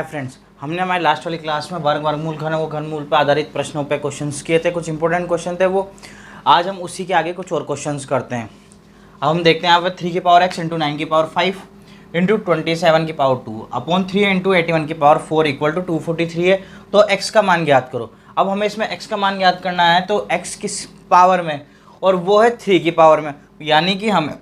Friends, हमने हमारी last वाली क्लास में वर्ग, वर्गमूल, घन व घनमूल पर आधारित प्रश्नों पे क्वेश्चंस किए थे। कुछ इंपॉर्टेंट क्वेश्चन थे वो। आज हम उसी के आगे कुछ और क्वेश्चंस करते हैं। अब हम देखते हैं यहाँ पे 3 की पावर x इंटू 9 की पावर 5 इंटू 27 की पावर 2 अपॉन 3 इंटू 81 की पावर 4 इक्वल टू 243 है। तो x का मान ज्ञात करो। अब हमें इसमें x का मान ज्ञात करना है तो x किस पावर में, और वो है 3 की पावर में। यानी कि हमें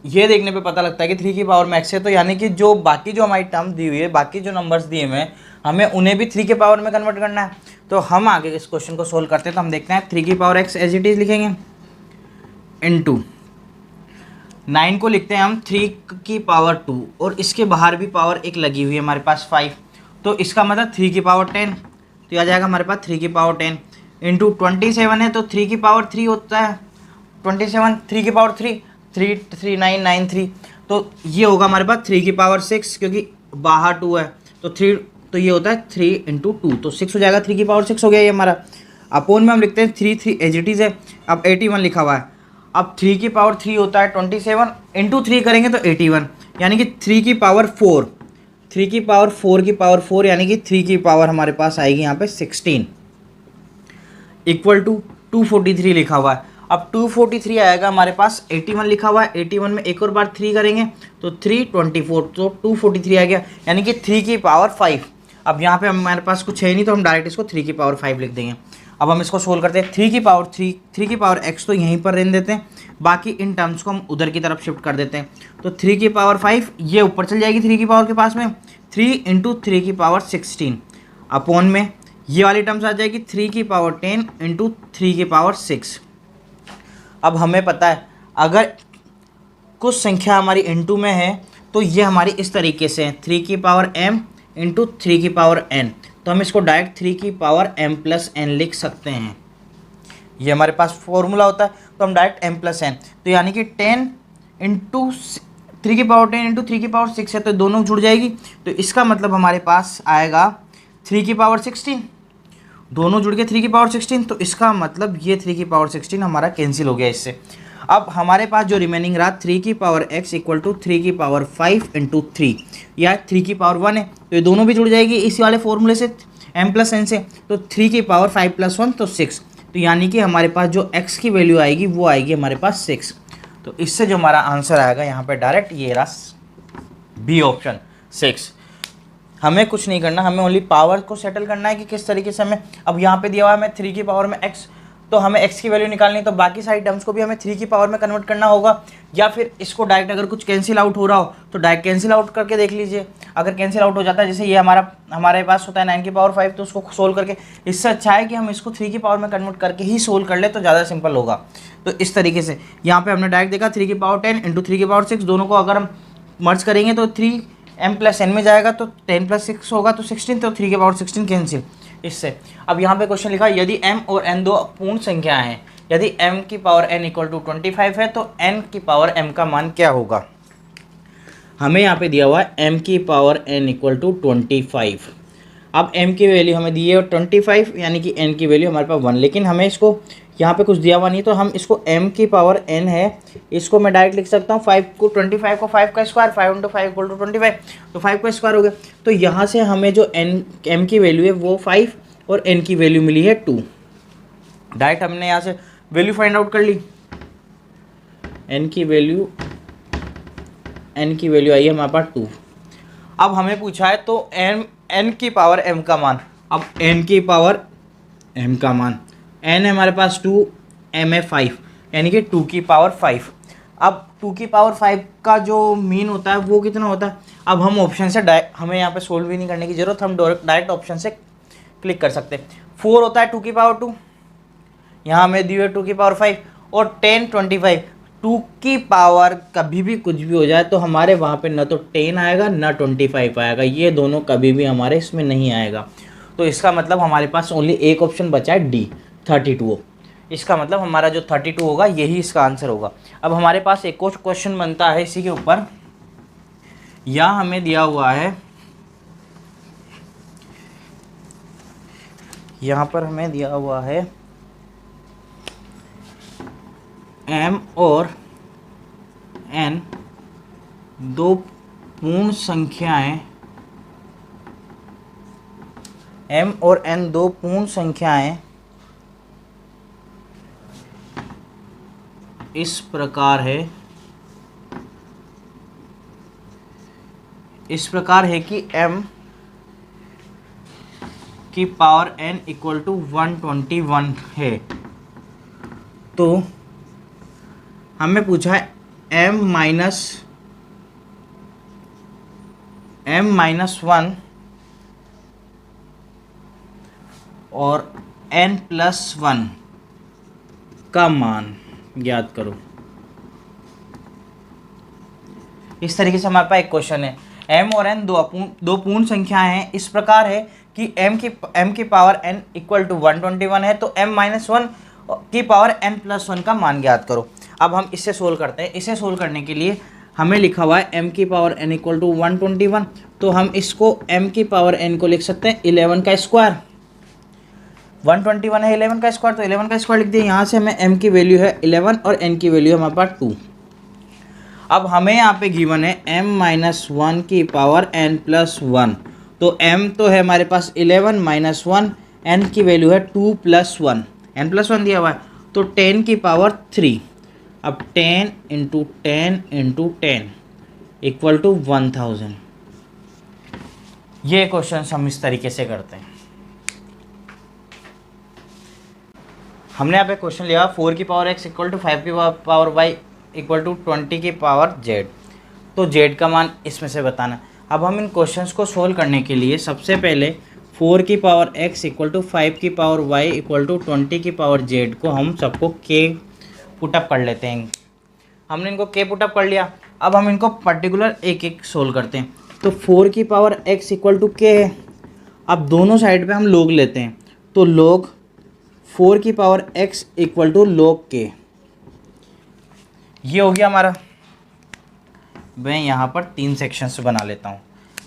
ये देखने पे पता लगता है कि 3 की पावर में x है, तो यानी कि जो बाकी जो हमारी टर्म दी हुई है, बाकी जो नंबर्स दिए हुए हैं, हमें उन्हें भी 3 के पावर में कन्वर्ट करना है। तो हम आगे इस क्वेश्चन को सोल्व करते हैं। तो हम देखते हैं 3 की power x as it is लिखेंगे, इनटू 9 को लिखते हैं हम 3 की पावर 2, और इसके बाहर भी पावर एक लगी हुई है हमारे पास 5, तो इसका मतलब 3 की पावर 10। तो आ जाएगा हमारे पास 3 की पावर 10 इंटू 27 है, तो 3 की पावर 3 होता है 27, 3 की पावर 3 33993। तो ये होगा हमारे पास 3 की पावर 6, क्योंकि बाहर 2 है तो 3, तो ये होता है 3 इंटू 2, तो 6 हो जाएगा। 3 की पावर 6 हो गया ये हमारा। अपोन में हम लिखते हैं 3 एज इट इज है। अब 81 लिखा हुआ है। अब 3 की पावर 3 होता है 27, इंटू 3 करेंगे तो 81, यानी कि 3 की पावर 4, 3 की पावर 4 की पावर 4, यानी कि 3 की पावर हमारे पास आएगी यहाँ पे 16 इक्वल टू 243 लिखा हुआ है। अब 243 आएगा हमारे पास, 81 लिखा हुआ है, 81 में एक और बार 3 करेंगे तो 324, तो 243 आ गया, यानी कि 3 की पावर 5। अब यहाँ पे हमारे पास कुछ है नहीं, तो हम डायरेक्ट इसको 3 की पावर 5 लिख देंगे। अब हम इसको सोल्व करते हैं। 3 की पावर 3 की पावर x तो यहीं पर रहने देते हैं, बाकी इन टर्म्स को हम उधर की तरफ शिफ्ट कर देते हैं। तो 3 की पावर 5 ये ऊपर चल जाएगी 3 की पावर के पास में, 3 इंटू 3 की पावर 16 अपॉन में ये वाली टर्म्स आ जाएगी 3 की पावर 10 इंटू 3 की पावर 6। अब हमें पता है अगर कुछ संख्या हमारी इनटू में है तो ये हमारी इस तरीके से है, 3 की पावर m इंटू 3 की पावर n। तो हम इसको डायरेक्ट 3 की पावर m प्लस n लिख सकते हैं। ये हमारे पास फॉर्मूला होता है, तो हम डायरेक्ट m प्लस n, तो यानी कि 10 इंटू 3 की पावर 10 इंटू 3 की पावर 6 है, तो दोनों जुड़ जाएगी। तो इसका मतलब हमारे पास आएगा 3 की पावर 16, दोनों जुड़ के 3 की पावर 16, तो इसका मतलब ये 3 की पावर 16 हमारा कैंसिल हो गया इससे। अब हमारे पास जो रिमेनिंग रहा 3 की पावर x इक्वल टू 3 की पावर 5 इंटू 3, या 3 की पावर 1 है, तो ये दोनों भी जुड़ जाएगी इसी वाले फॉर्मूले से m प्लस n से। तो 3 की पावर 5 प्लस 1 तो 6, तो यानी कि हमारे पास जो x की वैल्यू आएगी वो आएगी हमारे पास 6। तो इससे जो हमारा आंसर आएगा यहाँ पर डायरेक्ट ये रहा बी ऑप्शन 6। हमें कुछ नहीं करना, हमें ओनली पावर को सेटल करना है कि किस तरीके से हमें। अब यहाँ पे दिया हुआ है हमें 3 की पावर में x, तो हमें x की वैल्यू निकालनी है, तो बाकी सारी टर्म्स को भी हमें 3 की पावर में कन्वर्ट करना होगा, या फिर इसको डायरेक्ट अगर कुछ कैंसिल आउट हो रहा हो तो डायरेक्ट कैंसिल आउट करके देख लीजिए। अगर कैंसिल आउट हो जाता है, जैसे ये हमारे पास होता है 9 की पावर 5, तो उसको सोल्व करके, इससे अच्छा है कि हम इसको 3 की पावर में कन्वर्ट करके ही सोल्व कर ले, तो ज़्यादा सिंपल होगा। तो इस तरीके से यहाँ पर हमने डायरेक्ट देखा 3 की पावर 10 इंटू 3 की पावर 6, दोनों को अगर हम मर्ज करेंगे तो 3 m प्लस n में जाएगा, तो 10 प्लस 6 होगा तो 16, तो 3 की पावर 16 कैंसिल इससे। अब यहाँ पे क्वेश्चन लिखा यदि m और n दो पूर्ण संख्या हैं, यदि m की पावर n इक्वल टू 25 है, तो n की पावर m का मान क्या होगा। हमें यहाँ पे दिया हुआ है m की पावर n इक्वल टू 25। अब m की वैल्यू हमें दी है 25, यानी कि n की वैल्यू हमारे पास 1, लेकिन हमें इसको यहाँ पे कुछ दिया हुआ नहीं, तो हम इसको m की पावर n है, इसको मैं डायरेक्ट लिख सकता हूँ 25 को 5 का स्क्वायर, 5 इंटू 5 इक्वल टू 25, तो 5 का स्क्वायर हो गया। तो यहाँ से हमें जो m की वैल्यू है वो 5 और n की वैल्यू मिली है 2। डायरेक्ट हमने यहाँ से वैल्यू फाइंड आउट कर ली। n की वैल्यू आई है हमारे पास 2। अब हमें पूछा है तो n की पावर m का मान। अब n की पावर m का मान, n है हमारे पास 2, m है 5, यानी कि 2 की पावर 5। अब 2 की पावर 5 का जो मीन होता है वो कितना होता है। अब हम ऑप्शन से डायरेक्ट, हमें यहाँ पे सोल्व भी नहीं करने की जरूरत, हम डायरेक्ट ऑप्शन से क्लिक कर सकते हैं। 4 होता है 2 की पावर 2, यहाँ हमें दी हुई 2 की पावर 5, और 10 25, 2 की पावर कभी भी कुछ भी हो जाए तो हमारे वहाँ पे न तो 10 आएगा न 25 आएगा, ये दोनों कभी भी हमारे इसमें नहीं आएगा। तो इसका मतलब हमारे पास ओनली एक ऑप्शन बचा है डी 32। इसका मतलब हमारा जो 32 होगा यही इसका आंसर होगा। अब हमारे पास एक और क्वेश्चन बनता है इसी के ऊपर। यहाँ हमें दिया हुआ है, यहाँ पर हमें दिया हुआ है m और n दो पूर्ण संख्याएं m और n दो पूर्ण संख्याएं इस प्रकार है कि m की पावर n इक्वल टू 121 है। तो हमें पूछा है m माइनस 1 और n प्लस 1 का मान ज्ञात करो। इस तरीके से हमारे पास एक क्वेश्चन है। m और n दो पूर्ण संख्याएं हैं, इस प्रकार है कि m की पावर n इक्वल टू 121 है, तो m माइनस 1 की पावर n प्लस 1 का मान ज्ञात करो। अब हम इससे सोल्व करते हैं। इसे सोल्व करने के लिए हमें लिखा हुआ है m की पावर n इक्वल टू 121, तो हम इसको m की पावर n को लिख सकते हैं 11 का स्क्वायर। 121 है 11 का स्क्वायर, तो 11 का स्क्वायर लिख दिया। यहाँ से हमें m की वैल्यू है 11 और n की वैल्यू है हमारे पास 2। अब हमें यहाँ पे गिवन है m माइनस 1 की पावर n प्लस 1, तो m तो है हमारे पास 11 माइनस 1, n की वैल्यू है 2 प्लस 1, n प्लस 1 दिया हुआ है, तो 10 की पावर 3। अब 10 इंटू 10 इंटू 10 इक्वल टू 1000। ये क्वेश्चन हम इस तरीके से करते हैं। हमने यहाँ पे क्वेश्चन लिया 4 की पावर x इक्वल टू 5 की पावर y इक्वल टू 20 की पावर z, तो z का मान इसमें से बताना। अब हम इन क्वेश्चंस को सोल्व करने के लिए सबसे पहले 4 की पावर x इक्वल टू 5 की पावर y इक्वल टू 20 की पावर z को हम सबको k पुटअप कर लेते हैं। हमने इनको k पुटअप कर लिया। अब हम इनको पर्टिकुलर एक एक सोल्व करते हैं। तो 4 की power x equal to k है। अब दोनों साइड पे हम log लेते हैं, तो log 4 की power x equal to log k, ये हो गया हमारा। मैं यहाँ पर 3 सेक्शंस बना लेता हूँ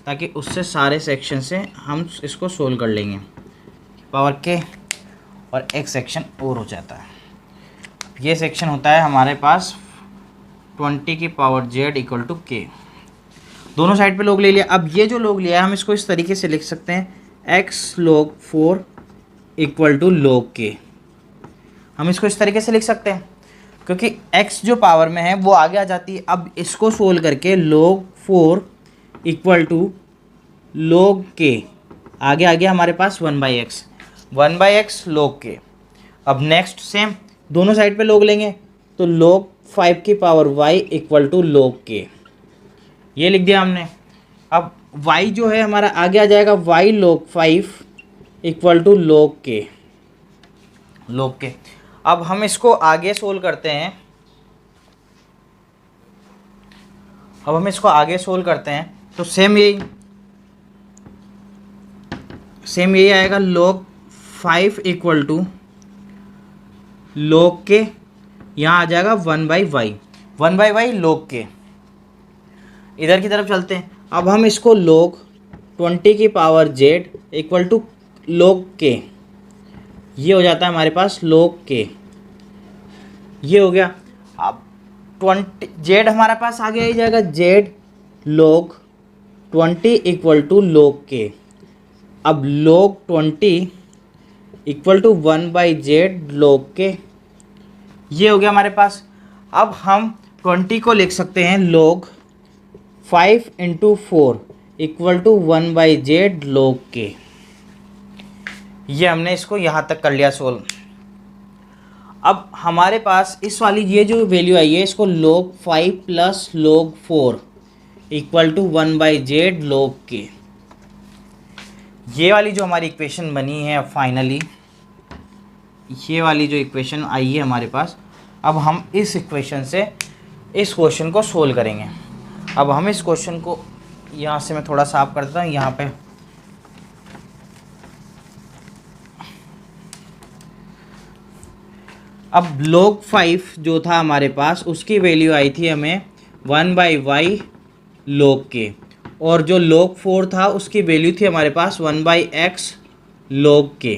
ताकि उससे सारे सेक्शन से हम इसको सोल्व कर लेंगे। पावर k और एक सेक्शन और हो जाता है। ये सेक्शन होता है हमारे पास 20 की power z equal to k। दोनों साइड पे log ले लिया। अब ये जो log लिया है हम इसको इस तरीके से लिख सकते हैं x log 4 equal to log k। हम इसको इस तरीके से लिख सकते हैं क्योंकि x जो पावर में है वो आगे आ जाती है। अब इसको सोल्व करके log 4 equal to log k, आगे आ गया हमारे पास 1/x log k। अब नेक्स्ट सेम दोनों साइड पे log लेंगे, तो log 5 की power y equal to log k, ये लिख दिया हमने। अब y जो है हमारा आगे आ जाएगा y log 5 equal to log k। अब हम इसको आगे सोल्व करते हैं। तो सेम यही आएगा log 5 equal to log k, यहाँ आ जाएगा 1/y log k। इधर की तरफ चलते हैं। अब हम इसको log 20 की power z equal to log k, ये हो जाता है हमारे पास log k, ये हो गया। अब 20 z हमारे पास आगे आ जाएगा z log 20 equal to log k। अब log 20 equal to 1/z log k, ये हो गया हमारे पास। अब हम 20 को लिख सकते हैं log 5 into 4 equal to 1/z log k। ये हमने इसको यहाँ तक कर लिया सोल्व। अब हमारे पास इस वाली ये जो वैल्यू आई है इसको log 5 plus log 4 equal to 1/z log k, ये वाली जो हमारी इक्वेशन बनी है फाइनली, ये वाली जो इक्वेशन आई है हमारे पास, अब हम इस इक्वेशन से इस क्वेश्चन को सोल्व करेंगे। अब हम इस क्वेश्चन को यहाँ से मैं थोड़ा साफ कर देता हूँ। यहाँ पे अब log 5 जो था हमारे पास उसकी वैल्यू आई थी हमें 1/y log k, और जो log 4 था उसकी वैल्यू थी हमारे पास 1/x log k।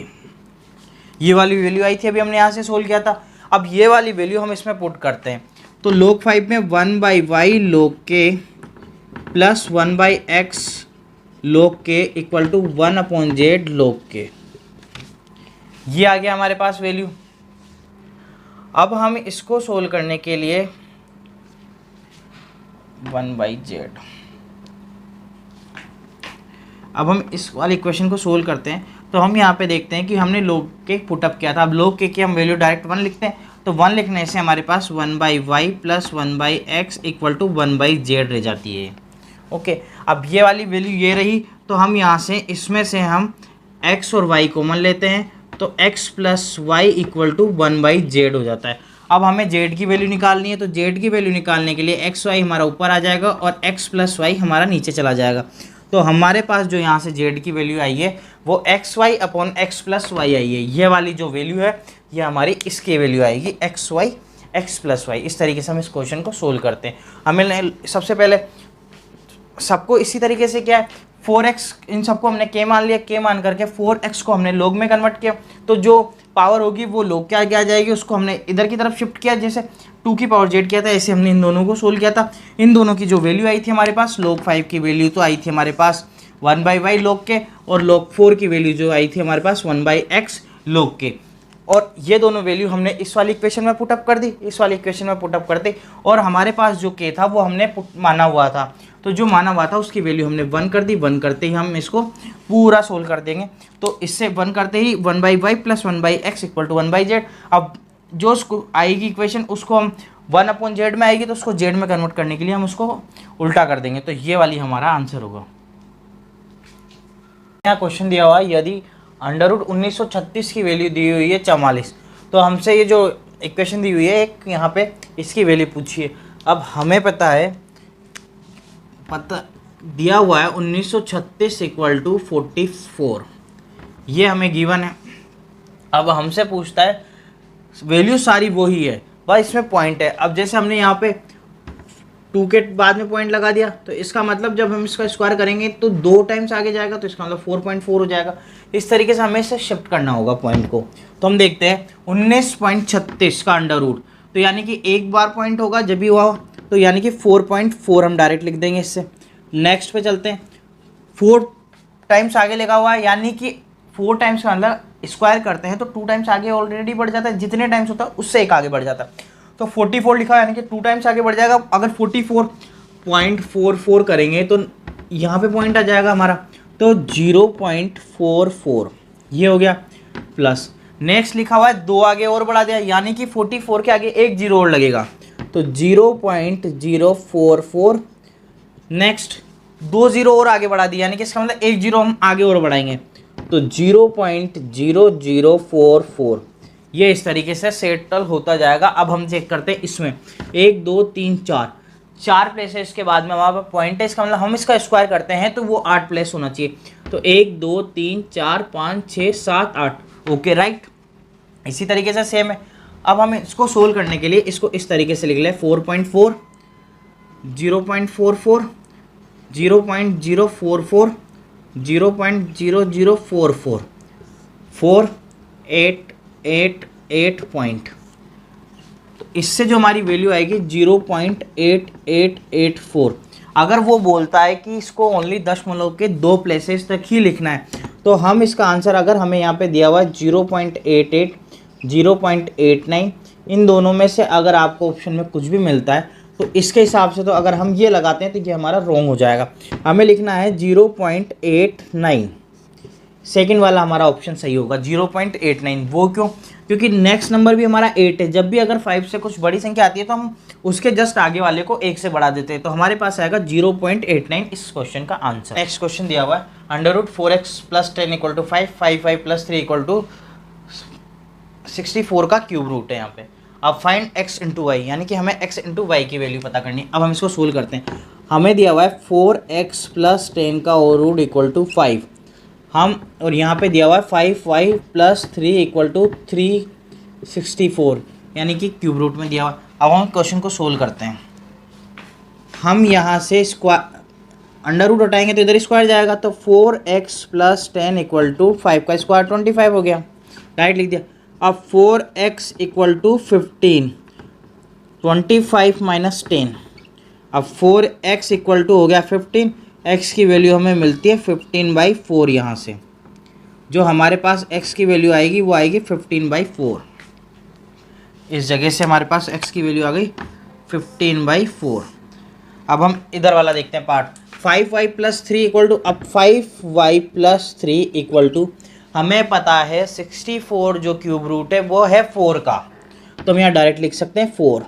ये वाली वैल्यू आई थी, अभी हमने यहाँ से सोल्व किया था। अब ये वाली वैल्यू हम इसमें पुट करते हैं, तो log 5 में 1/y log k plus 1/x log k equal to 1/z log k। ये आ गया हमारे पास वैल्यू। अब हम इसको सोल्व करने के लिए 1/z, अब हम इस वाले इक्वेशन को सोल्व करते हैं। तो हम यहाँ पे देखते हैं कि हमने log k पुटअप किया था। अब log k की हम वैल्यू डायरेक्ट 1 लिखते हैं, तो 1 लिखने से हमारे पास 1/y plus 1/x equal to 1/z रह जाती है। ओके, अब ये वाली वैल्यू ये रही, तो हम यहाँ से इसमें से हम x और y कॉमन लेते हैं, तो x plus y equal to 1/z हो जाता है। अब हमें z की वैल्यू निकालनी है, तो z की वैल्यू निकालने के लिए x y हमारा ऊपर आ जाएगा और x प्लस वाई हमारा नीचे चला जाएगा। तो हमारे पास जो यहाँ से z की वैल्यू आई है वो x y upon x plus y आई है। ये वाली जो वैल्यू है ये हमारी इसकी वैल्यू आएगी x y x plus y. इस तरीके से हम इस क्वेश्चन को सोल्व करते हैं। हमें सबसे पहले सबको इसी तरीके से क्या है 4x, इन सबको हमने k मान लिया, k मान करके 4x को हमने log में कन्वर्ट किया, तो जो पावर होगी वो log के आगे आ जाएगी, उसको हमने इधर की तरफ शिफ्ट किया, जैसे 2 की पावर z किया था ऐसे हमने इन दोनों को सोल्व किया था। इन दोनों की जो वैल्यू आई थी हमारे पास log 5 की वैल्यू तो आई थी हमारे पास 1/y log के, और log 4 की वैल्यू जो आई थी हमारे पास 1/x log के। और ये दोनों वैल्यू हमने इस वाली इक्वेशन में पुटअप कर दी, इस वाली इक्वेशन में पुटअप कर दी, और हमारे पास जो k था वो हमने माना हुआ था, तो जो माना हुआ था उसकी वैल्यू हमने 1 कर दी। 1 करते ही हम इसको पूरा सोल्व कर देंगे, तो इससे 1 करते ही 1/y plus 1/x equal to 1/z। अब जो उसको आएगी इक्वेशन उसको हम 1/z में आएगी, तो उसको z में कन्वर्ट करने के लिए हम उसको उल्टा कर देंगे, तो ये वाली हमारा आंसर होगा। यहाँ क्वेश्चन दिया हुआ है, यदि अंडर रूट 1936 की वैल्यू दी हुई है 44, तो हमसे ये जो इक्वेशन दी हुई है एक यहाँ पे इसकी वैल्यू पूछिए। अब हमें पता दिया हुआ है 1936 इक्वल टू 44, ये हमें गिवन है। अब हमसे पूछता है वैल्यू सारी वही है, बस इसमें पॉइंट है। अब जैसे हमने यहाँ पे 2 के बाद में पॉइंट लगा दिया, तो इसका मतलब जब हम इसका स्क्वायर करेंगे तो 2 टाइम्स आगे जाएगा, तो इसका मतलब 4.4 हो जाएगा। इस तरीके से हमें इसे शिफ्ट करना होगा पॉइंट को। तो हम देखते हैं 19.36 का अंडर रूट, तो यानी कि एक बार पॉइंट होगा जब भी हुआ, तो यानी कि 4.4 हम डायरेक्ट लिख देंगे इससे। नेक्स्ट पे चलते हैं, 4 टाइम्स आगे लगा हुआ है, यानी कि 4 टाइम्स का मतलब स्क्वायर करते हैं तो 2 टाइम्स आगे ऑलरेडी बढ़ जाता है, जितने टाइम्स होता है उससे एक आगे बढ़ जाता है। तो 44 लिखा है यानी कि 2 टाइम्स आगे बढ़ जाएगा। अगर 44.44 करेंगे तो यहाँ पे पॉइंट आ जाएगा हमारा, तो 0.44 ये हो गया प्लस। नेक्स्ट लिखा हुआ है 2 आगे और बढ़ा दिया, यानी कि 44 के आगे एक 0 और लगेगा, तो 0.044। नेक्स्ट 2 0 और आगे बढ़ा दिया, यानी कि इसका मतलब एक 0 हम आगे और बढ़ाएंगे, तो 0.0044। ये इस तरीके से सेटल होता जाएगा। अब हम चेक करते हैं इसमें 1 2 3 4 प्लेसेस के बाद में हमारे पास पॉइंट है, इसका मतलब हम इसका स्क्वायर करते हैं तो वो 8 प्लेस होना चाहिए, तो 1 2 3 4 5 6 7 8। ओके राइट, इसी तरीके से सेम है। अब हम इसको सोल्व करने के लिए इसको इस तरीके से लिख लें 4.4 0.44 0.044 0.0044 4 8 8 8 पॉइंट, तो इससे जो हमारी वैल्यू आएगी 0.8884। अगर वो बोलता है कि इसको ओनली दशमलव के 2 प्लेसेस तक ही लिखना है, तो हम इसका आंसर, अगर हमें यहाँ पे दिया हुआ है 0.88 0.89, इन दोनों में से अगर आपको ऑप्शन में कुछ भी मिलता है तो इसके हिसाब से, तो अगर हम ये लगाते हैं तो ये हमारा रॉन्ग हो जाएगा। हमें लिखना है 0.89, सेकंड वाला हमारा ऑप्शन सही होगा 0.89। वो क्यों? क्योंकि नेक्स्ट नंबर भी हमारा 8 है, जब भी अगर 5 से कुछ बड़ी संख्या आती है तो हम उसके जस्ट आगे वाले को 1 से बढ़ा देते हैं, तो हमारे पास आएगा 0.89 इस क्वेश्चन का आंसर। नेक्स्ट क्वेश्चन दिया हुआ है under root 4x plus 10 equal to 5 5 plus 3 equal to 64 का क्यूब रूट है यहाँ पे। अब फाइंड x इंटू वाई, यानी कि हमें x इंटू वाई की वैल्यू पता करनी है। अब हम इसको सोल्व करते हैं। हमें दिया हुआ है 4x प्लस 10 का और रूट इक्वल टू 5, हम और यहाँ पे दिया हुआ है 5y प्लस 3 इक्वल टू 364, यानी कि क्यूब रूट में दिया हुआ है। अब हम क्वेश्चन को सोल्व करते हैं। हम यहाँ से स्क्वायर अंडर रूट हटाएंगे तो इधर स्क्वायर जाएगा, तो 4x प्लस 10 इक्वल टू 5 का स्क्वायर 25 हो गया, राइट लिख दिया। अब 4x इक्वल टू 15, 25 माइनस 10, अब 4x इक्वल टू हो गया 15, x की वैल्यू हमें मिलती है 15/4। यहाँ से जो हमारे पास x की वैल्यू आएगी वो आएगी 15/4। इस जगह से हमारे पास x की वैल्यू आ गई 15/4। अब हम इधर वाला देखते हैं पार्ट। 5y + 3 इक्वल टू, अब 5y + 3 इक्वल टू, हमें पता है 64 जो क्यूब रूट है वो है 4 का, तो हम यहाँ डायरेक्ट लिख सकते हैं 4।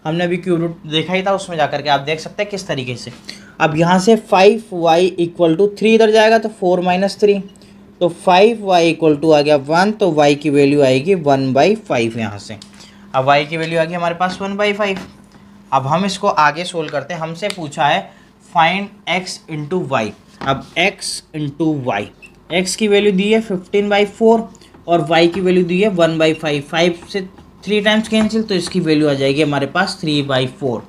हमने अभी क्यूब रूट देखा ही था, उसमें जा करके आप देख सकते हैं किस तरीके से। अब यहाँ से 5y = 3 इधर जाएगा तो 4 - 3, तो 5y = आ गया 1, तो y की वैल्यू आएगी 1/5 यहाँ से। अब y की वैल्यू आ गई हमारे पास 1/5। अब हम इसको आगे सोल्व करते हैं। हमसे पूछा है फाइंड x × y। अब x × y, x की वैल्यू दी है 15/4 और y की वैल्यू दी है 1/5। 5 से 3 टाइम्स कैंसिल, तो इसकी वैल्यू आ जाएगी हमारे पास 3/4।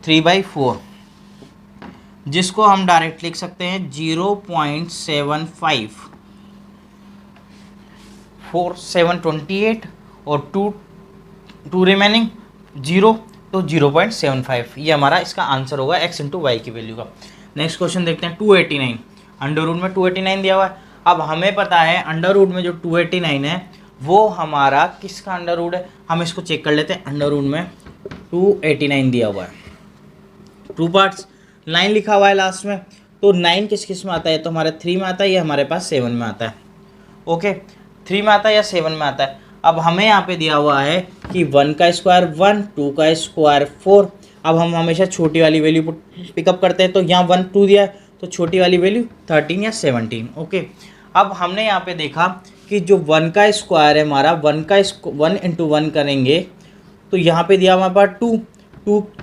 3/4 जिसको हम डायरेक्ट लिख सकते हैं 0.75। 4 7 28 और 2 रिमेनिंग 0, तो 0.75 ये हमारा इसका आंसर होगा x × y की वैल्यू का। नेक्स्ट क्वेश्चन देखते हैं 289। अंडर रूट में 289 दिया हुआ है। अब हमें पता है अंडर रूट में जो 289 है वो हमारा किसका अंडर रूट है, हम इसको चेक कर लेते हैं। अंडर रूट में 289 दिया हुआ है, 2 पार्ट्स, 9 लिखा हुआ है लास्ट में, तो 9 किस में आता है, तो हमारे 3 में आता है, या हमारे पास 7 में आता है। ओके, 3 में आता है या 7 में आता है। अब हमें यहाँ पे दिया हुआ है कि 1 का स्क्वायर 1, 2 का स्क्वायर 4। अब हम हमेशा छोटी वाली वैल्यू पिकअप करते हैं, तो यहाँ 1 2 दिया है, तो छोटी वाली वैल्यू 13 या 17। ओके, अब हमने यहाँ पे देखा कि जो 1 का स्क्वायर है हमारा, 1 × 1 करेंगे तो यहाँ पे दिया हमारे पास 2,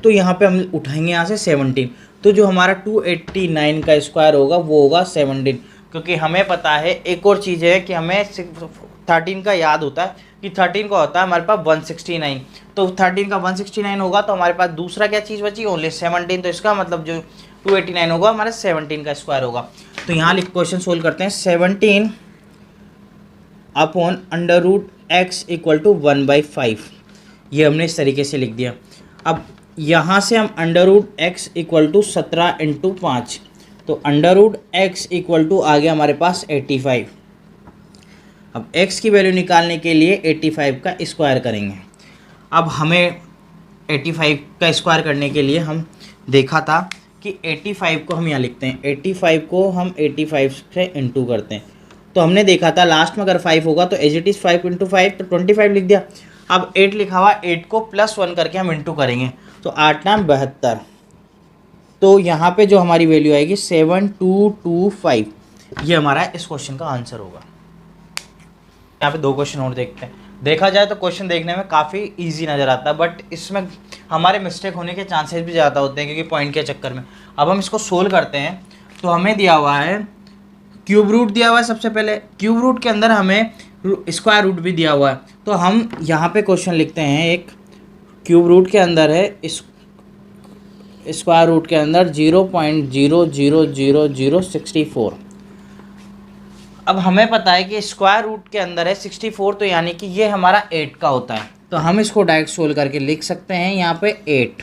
तो यहाँ पे हम उठाएंगे यहाँ से 17, तो जो हमारा 289 का स्क्वायर होगा वो होगा 17। क्योंकि हमें पता है एक और चीज़ है कि हमें 13 का याद होता है कि 13 का होता है हमारे पास 169, तो 13 का 169 होगा, तो हमारे पास दूसरा क्या चीज़ बची, ओनली 17। तो इसका मतलब जो 289 होगा हमारे 17 का स्क्वायर होगा। तो यहाँ क्वेश्चन सोल्व करते हैं। 17 / √x = 1/5, ये हमने इस तरीके से लिख दिया। अब यहाँ से हम √x = 17 × 5, तो √x = आ गया हमारे पास 85। अब x की वैल्यू निकालने के लिए 85 का स्क्वायर करेंगे। अब हमें 85 का स्क्वायर करने के लिए हम देखा था कि 85 को हम यहाँ लिखते हैं, 85 को हम 85 से इंटू करते हैं। तो हमने देखा था लास्ट में अगर 5 होगा तो एज इट इज़ 5 × 5, तो 25 लिख दिया। अब 8 लिखा हुआ, 8 को +1 करके हम इंटू करेंगे, तो 8 9 72, तो यहाँ पे जो हमारी वैल्यू आएगी 7225, ये हमारा इस क्वेश्चन का आंसर होगा। यहाँ पे 2 क्वेश्चन और देखते हैं। देखा जाए तो क्वेश्चन देखने में काफ़ी इजी नज़र आता है, बट इसमें हमारे मिस्टेक होने के चांसेस भी ज़्यादा होते हैं क्योंकि पॉइंट के चक्कर में। अब हम इसको सोल्व करते हैं। तो हमें दिया हुआ है क्यूब रूट दिया हुआ है। सबसे पहले क्यूब रूट के अंदर हमें स्क्वायर रूट भी दिया हुआ है, तो हम यहाँ पे क्वेश्चन लिखते हैं। एक क्यूब रूट के अंदर है, इस स्क्वायर रूट के अंदर 0.0000064। अब हमें पता है कि स्क्वायर रूट के अंदर है 64, तो यानी कि ये हमारा 8 का होता है, तो हम इसको डायरेक्ट सोल्व करके लिख सकते हैं यहाँ पे 8।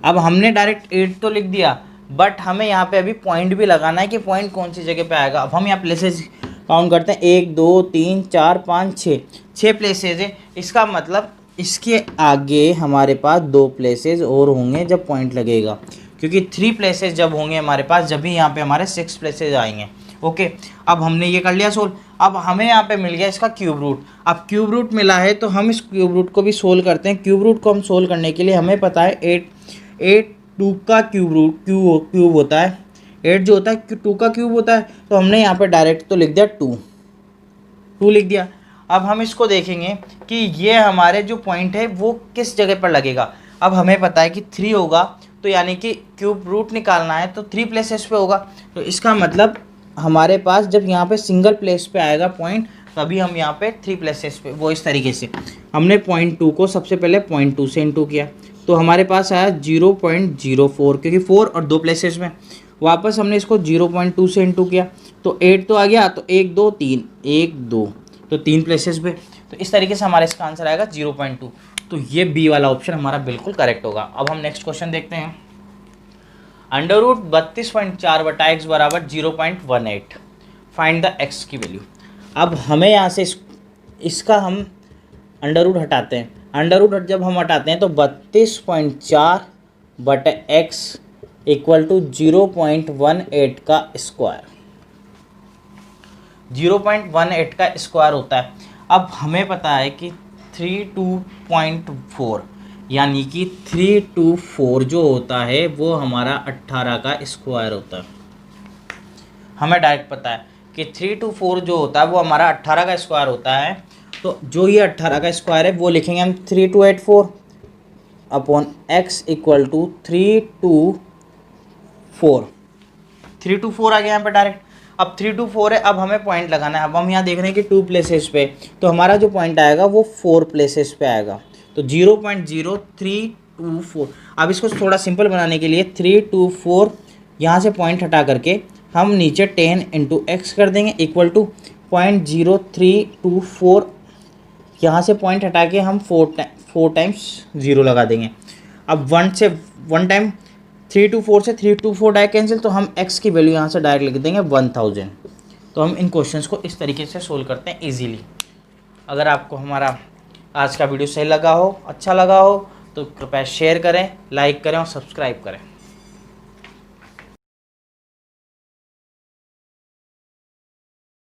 अब हमने डायरेक्ट 8 तो लिख दिया, बट हमें यहाँ पे अभी पॉइंट भी लगाना है कि पॉइंट कौन सी जगह पे आएगा। अब हम यहाँ प्लेसेस काउंट करते हैं, 1 2 3 4 5 6 प्लेसेस है। इसका मतलब इसके आगे हमारे पास 2 प्लेसेस और होंगे जब पॉइंट लगेगा, क्योंकि 3 प्लेसेस जब होंगे हमारे पास, जब भी यहाँ पे हमारे 6 प्लेसेस आएंगे। ओके, अब हमने ये कर लिया सोल्व। अब हमें यहाँ पे मिल गया इसका क्यूब रूट। अब क्यूब रूट मिला है तो हम इस क्यूब रूट को भी सोल्व करते हैं। क्यूब रूट को हम सोल्व करने के लिए हमें पता है 8 2 का क्यूब रूट क्यूब होता है, 8 जो होता है 2 का क्यूब होता है, तो हमने यहाँ पे डायरेक्ट तो लिख दिया 2 लिख दिया। अब हम इसको देखेंगे कि ये हमारे जो पॉइंट है वो किस जगह पर लगेगा। अब हमें पता है कि 3 होगा, तो यानी कि क्यूब रूट निकालना है तो 3 प्लेसेस पे होगा, तो इसका मतलब हमारे पास जब यहाँ पे सिंगल प्लेस पे आएगा पॉइंट, तभी हम यहाँ पे 3 प्लेसेस पे, वो इस तरीके से हमने 0.2 को सबसे पहले 0.2 से इंटू किया, तो हमारे पास आया 0.04, क्योंकि 4 और 2 प्लेसेस में। वापस हमने इसको 0.2 से इंटू किया, तो 8 तो आ गया, तो 1 2 3 1 2, तो 3 प्लेसेस पे। तो इस तरीके से हमारा इसका आंसर आएगा 0.2। तो ये बी वाला ऑप्शन हमारा बिल्कुल करेक्ट होगा। अब हम नेक्स्ट क्वेश्चन देखते हैं। अंडर रूट 32.4 बटा एक्स बराबर 0.18। फाइंड द एक्स की वैल्यू। अब हमें यहाँ से इसका हम अंडर रूट हटाते हैं। अंडर रूट जब हम हटाते हैं तो 32.4 बटा एक्स इक्वल टू 0.18 का स्क्वायर, 0.18 का स्क्वायर होता है। अब हमें पता है कि 32.4 यानी कि 324 जो होता है वो हमारा 18 का स्क्वायर होता है। हमें डायरेक्ट पता है कि 324 जो होता है वो हमारा 18 का स्क्वायर होता है। तो जो ये 18 का स्क्वायर है वो लिखेंगे हम 3284 अपॉन एक्स इक्वल टू 324। 324 आ गया यहाँ पे डायरेक्ट। अब 324 है, अब हमें पॉइंट लगाना है। अब हम यहाँ देख रहे हैं कि 2 प्लेसेस पे, तो हमारा जो पॉइंट आएगा वो 4 प्लेसेस पे आएगा, तो 0.0324। अब इसको थोड़ा सिंपल बनाने के लिए 324 यहाँ से पॉइंट हटा करके हम नीचे 10 इंटू एक्स कर देंगे इक्वल टू 0.0324। यहाँ से पॉइंट हटा के हम 4 टाइम्स 0 लगा देंगे। अब 1 टाइम 324 से 324 डायरेक्ट कैंसिल, तो हम x की वैल्यू यहाँ से डायरेक्ट लिख देंगे 1000। तो हम इन क्वेश्चंस को इस तरीके से सोल्व करते हैं इजीली। अगर आपको हमारा आज का वीडियो सही लगा हो, अच्छा लगा हो, तो कृपया शेयर करें, लाइक करें और सब्सक्राइब करें।